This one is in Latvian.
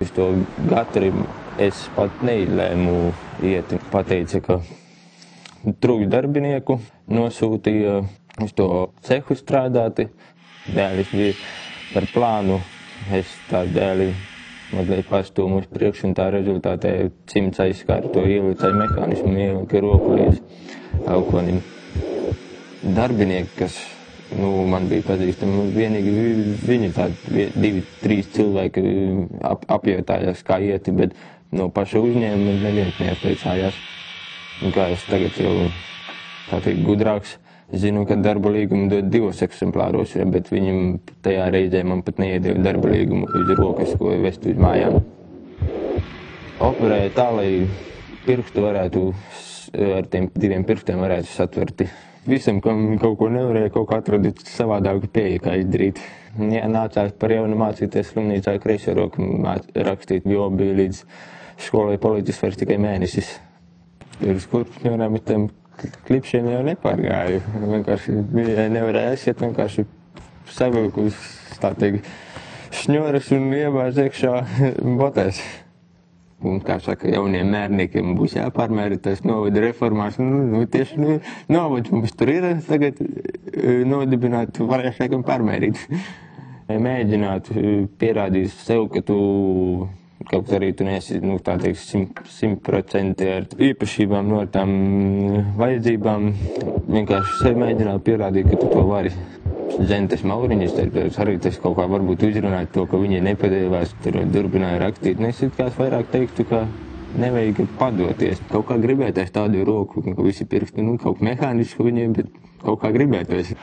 Uz to gatavību es pat neizlēmu iet. Pateica, ka trūkst darbinieku, nosūtīja uz to cehu strādāt. Dēlis bija par plānu, es tā dēli mazliet pastūmu uz priekšu, un tā rezultātā cimds aizskāra to ieliecēju mehānismu, ielika roku līdz aukonim. Darbinieki, kas man bija pazīstami, vienīgi viņi tādi 2-3 cilvēki apjautājās, kā ieti, bet no paša uzņēmuma neviens neapveicājās. Un kā es tagad jau tā teikt gudrāks, zinu, ka darba līgumu dod 2 eksemplāros, bet viņam tajā reizē man pat neiedeva darba līgumu uz rokas, ko vest uz mājām. Operēja tā, lai pirkstu varētu, ar tiem 2 pirkstiem varētu satvert. Visam, kam kaut ko nevarēja, kaut kā atrada savādāku pieeju, kā izdarīt. Ja nācās par jaunu mācīties slimnīcā kreiso roku rakstīt, jo bija līdz skolai politis vairs tikai mēnesis. Tur skurpšņorām ir tiem klipšiem jau nepārgāju. Vienkārši nevarēja aiziet, vienkārši savilku uz, tā teikt, šņoras un iebāz iekšā botēs. Un, kā saka, jauniem mērniekiem būs jāpārmēra tas novada reformās. Tieši novads mums tur ir, tagad nodibināt, varēs laikam pārmērīt. Mēģināt pierādīt sev, ka tu kaut arī tu neesi, tā teikt, 100% ar īpašībām no tām vajadzībām. Vienkārši sev mēģināt pierādīt, ka tu to vari. Zentes Mauriņas, arī tas kaut kā varbūt uzrunāt to, ka viņi nepadevās, tur turpināja rakstīt. Es it kā vairāk teiktu, ka nevajag padoties. Kaut kā gribēties tādu roku, ka visi pirksti, kaut mehāniski viņiem, bet kaut kā gribētos.